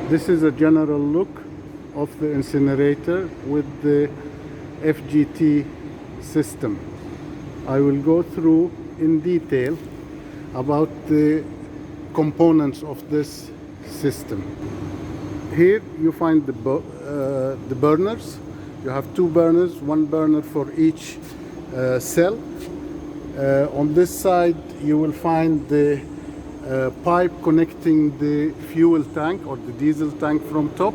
This is a general look of the incinerator with the FGT system. I will go through in detail about the components of this system. Here you find the burners. You have two burners, one burner for each cell. On this side you will find the pipe connecting the fuel tank or the diesel tank from top.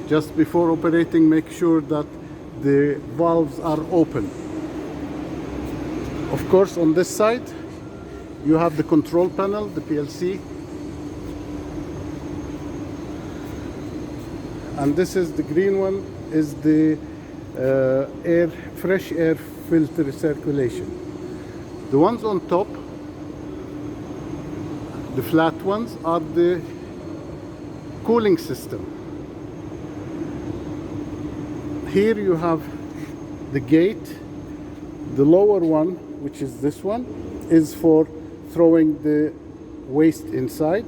Just before operating, make sure that the valves are open. Of course, on this side you have the control panel, the PLC, and this is the green one, is the fresh air filter circulation. The ones on top, the flat ones, are the cooling system. Here you have the gate. The lower one, which is this one, is for throwing the waste inside.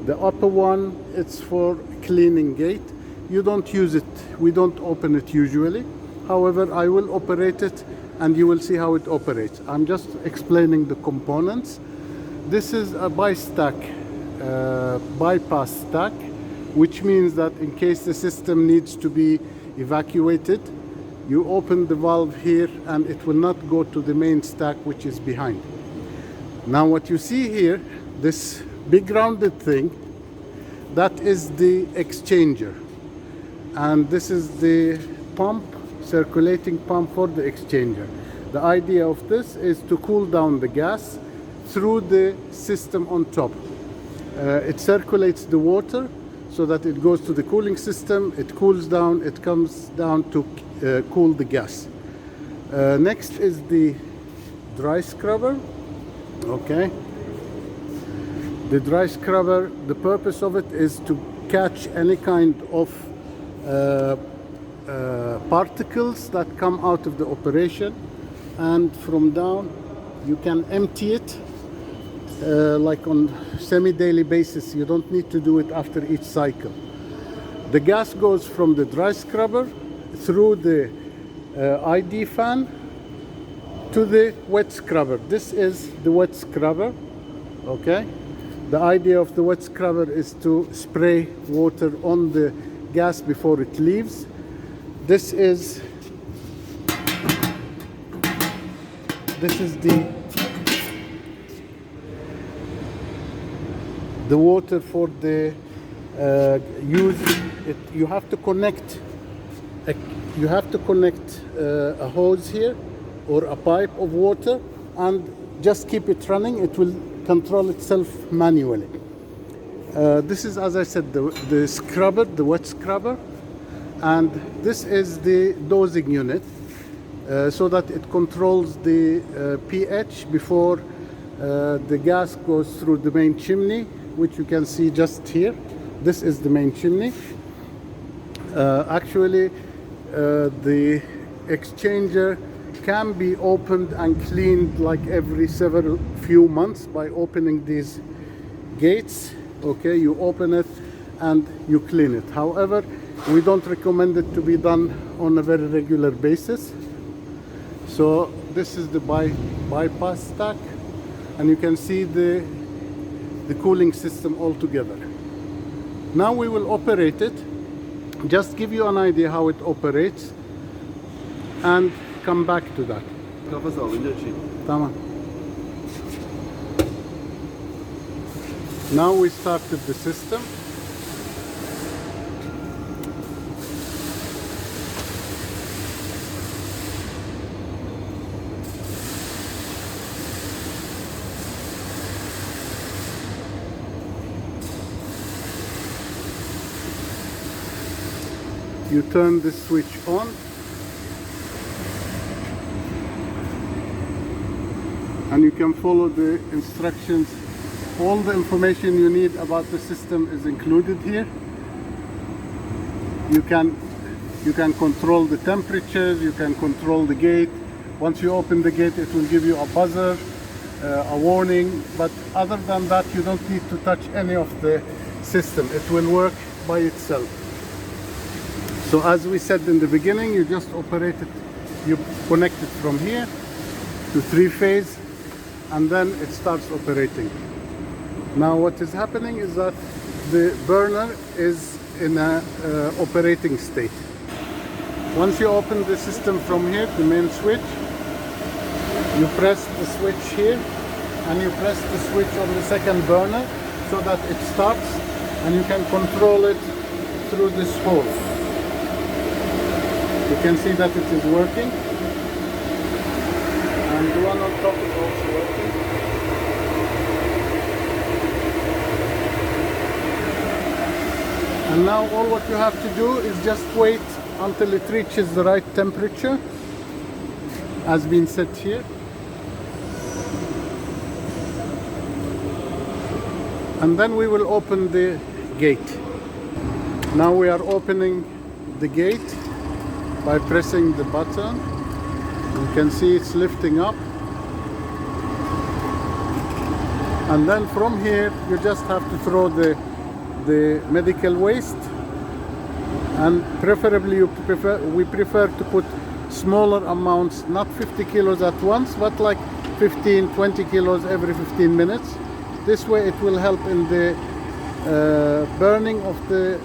The upper one, it's for cleaning gate. You don't use it, we don't open it usually. However, I will operate it and you will see how it operates. I'm just explaining the components. This is a bypass stack, which means that in case the system needs to be evacuated, you open the valve here and it will not go to the main stack, which is behind. Now what you see here, this big rounded thing, that is the exchanger. And this is the pump, circulating pump for the exchanger. The idea of this is to cool down the gas through the system on top. It circulates the water so that it goes to the cooling system, it cools down, it comes down to cool the gas. Next is the dry scrubber. Okay. The dry scrubber, the purpose of it is to catch any kind of particles that come out of the operation, and from down you can empty it like on semi-daily basis. You don't need to do it after each cycle. The gas goes from the dry scrubber through the ID fan to the wet scrubber. This is the wet scrubber. Okay. The idea of the wet scrubber is to spray water on the gas before it leaves. This is the water for the use. You have to connect a hose here or a pipe of water and just keep it running. It will control itself manually. This is, as I said, the scrubber, the wet scrubber, and this is the dosing unit, so that it controls the pH before the gas goes through the main chimney, which you can see just here. This is the main chimney. Actually, the exchanger can be opened and cleaned like every few months by opening these gates. Okay, you open it and you clean it. However, we don't recommend it to be done on a very regular basis. So this is the bypass stack, and you can see the cooling system all together. Now we will operate it. Just give you an idea how it operates and come back to that. Tamam. Now we started the system. You turn the switch on and you can follow the instructions. All the information you need about the system is included here. You can control the temperatures, you can control the gate. Once you open the gate, it will give you a buzzer, a warning, but other than that, you don't need to touch any of the system. It will work by itself. So as we said in the beginning, you just operate it, you connect it from here to 3-phase, and then it starts operating. Now what is happening is that the burner is in a operating state. Once you open the system from here, the main switch, you press the switch here, and you press the switch on the second burner so that it starts, and you can control it through this hole. You can see that it is working, and the one on top is also working. And now all what you have to do is just wait until it reaches the right temperature, as been set here. And then we will open the gate. Now we are opening the gate by pressing the button. You can see it's lifting up. And then from here you just have to throw the medical waste, and preferably we prefer to put smaller amounts, not 50 kilos at once, but like 15-20 kilos every 15 minutes. This way it will help in the burning of the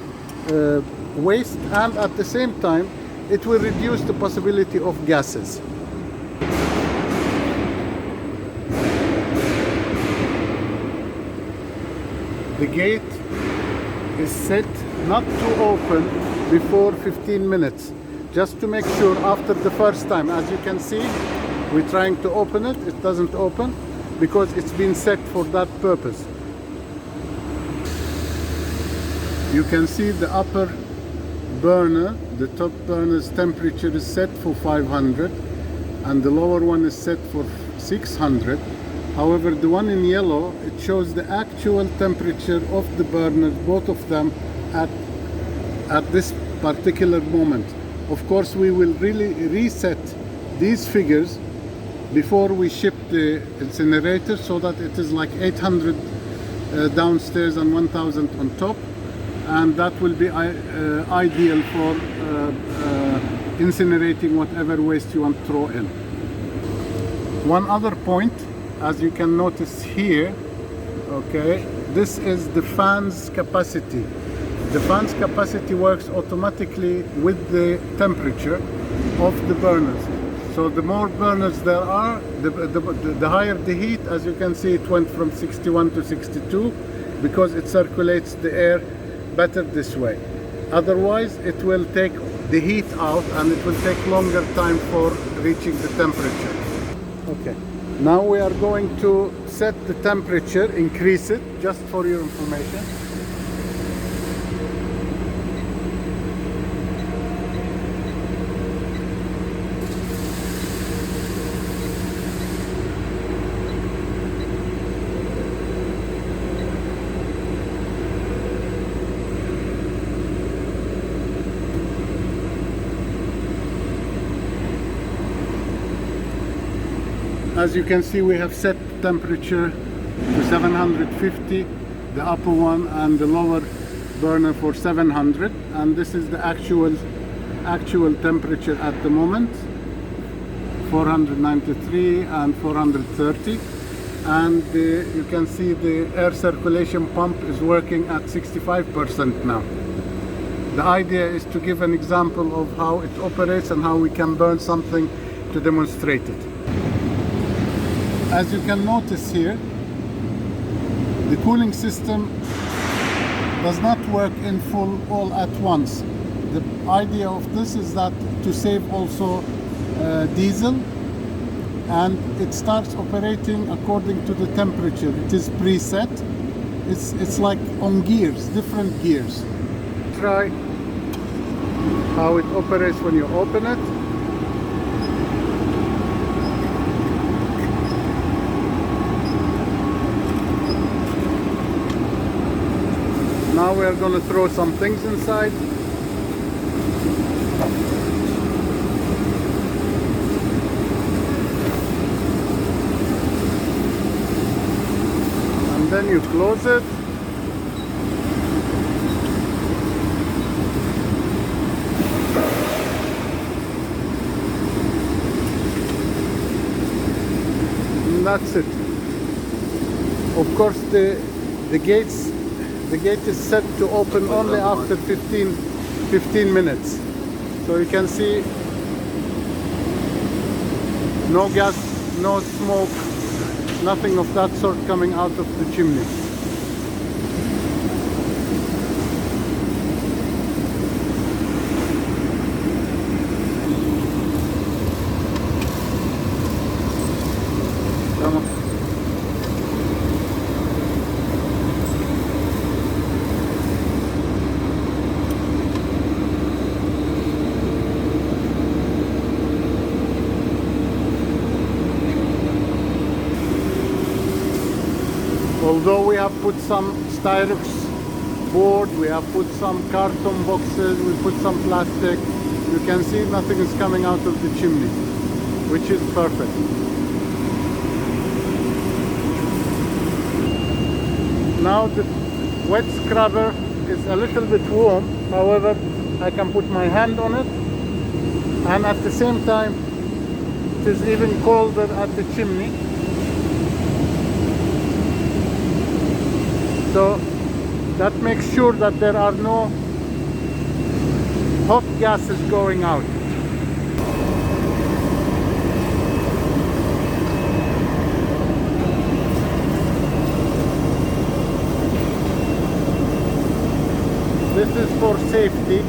waste, and at the same time it will reduce the possibility of gases. The gate is set not to open before 15 minutes, just to make sure after the first time. As you can see, we're trying to open it, it doesn't open because it's been set for that purpose. You can see the upper burner, the top burner's temperature is set for 500 and the lower one is set for 600. However, the one in yellow, it shows the actual temperature of the burners, both of them, at this particular moment. Of course, we will really reset these figures before we ship the incinerator, so that it is like 800 downstairs and 1000 on top, and that will be ideal for incinerating whatever waste you want to throw in. One other point, as you can notice here, okay, this is the fan's capacity. The fan's capacity works automatically with the temperature of the burners. So the more burners there are, the higher the heat. As you can see, it went from 61 to 62 because it circulates the air better this way. Otherwise, it will take the heat out and it will take longer time for reaching the temperature. Okay. Now we are going to set the temperature, increase it, just for your information. As you can see, we have set temperature to 750, the upper one, and the lower burner for 700, and this is the actual temperature at the moment, 493 and 430, and you can see the air circulation pump is working at 65% now. The idea is to give an example of how it operates and how we can burn something to demonstrate it. As you can notice here, the cooling system does not work in full all at once. The idea of this is that to save also diesel, and it starts operating according to the temperature. It is preset. It's like on gears, different gears. Try how it operates when you open it. Now we are going to throw some things inside. And then you close it. that's it. Of course, the gate is set to open only after 15 minutes. So you can see no gas, no smoke, nothing of that sort coming out of the chimney. Come on. Although we have put some styrox board, we have put some carton boxes, we put some plastic, you can see nothing is coming out of the chimney, which is perfect. Now the wet scrubber is a little bit warm, however I can put my hand on it, and at the same time it is even colder at the chimney. So that makes sure that there are no hot gases going out. This is for safety.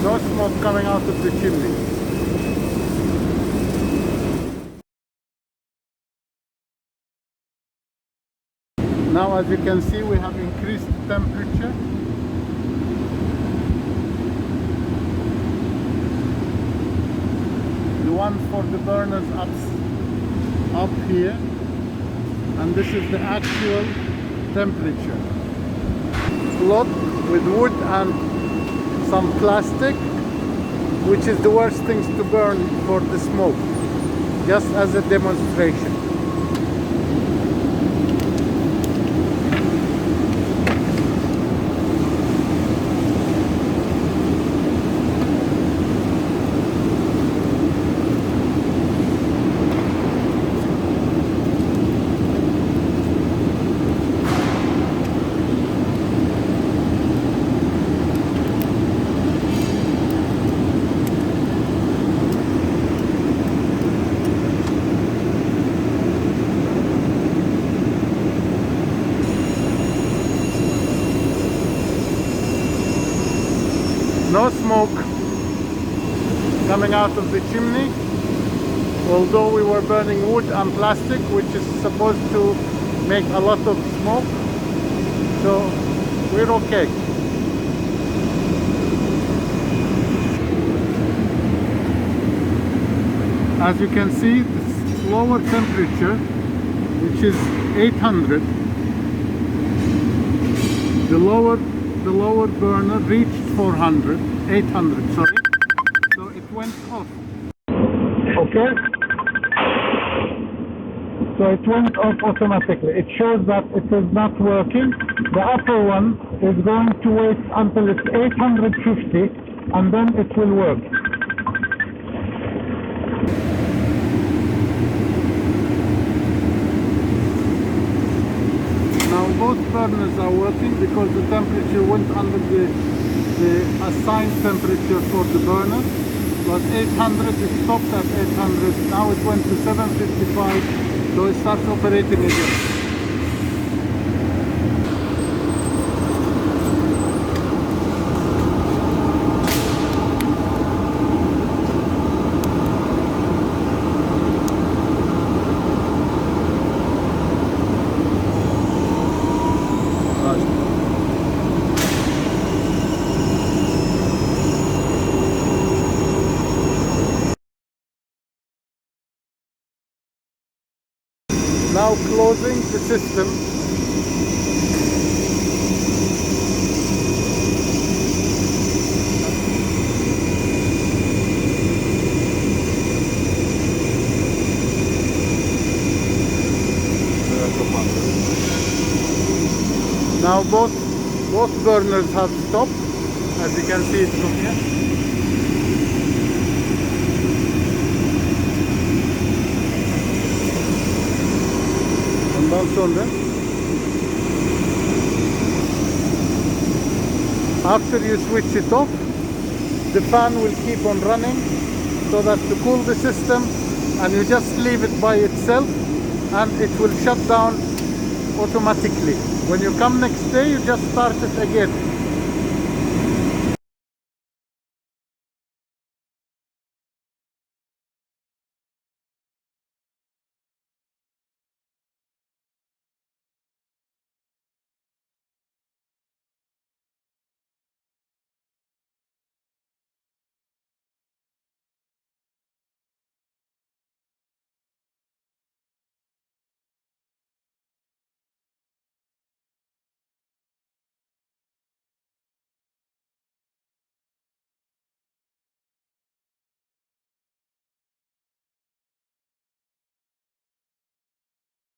No smoke coming out of the chimney. Now, as you can see, we have increased temperature. The one for the burners up here, and this is the actual temperature. Cloth with wood and some plastic, which is the worst things to burn for the smoke, just as a demonstration. No smoke coming out of the chimney, although we were burning wood and plastic, which is supposed to make a lot of smoke, so we're okay. As you can see, this lower temperature, which is 800, the lower burner reached 800, sorry, so it went off. Okay, so it went off automatically. It shows that it is not working. The upper one is going to wait until it's 850 and then it will work. Now both burners are working because the temperature went under the assigned temperature for the burner. It was 800, it stopped at 800, now it went to 755, so it starts operating again. Now closing the system. Now both burners have stopped, as you can see it from here. Ondan sonra after you switch it off, the fan will keep on running so that to cool the system, and you just leave it by itself and it will shut down automatically. When you come next day, you just start it again.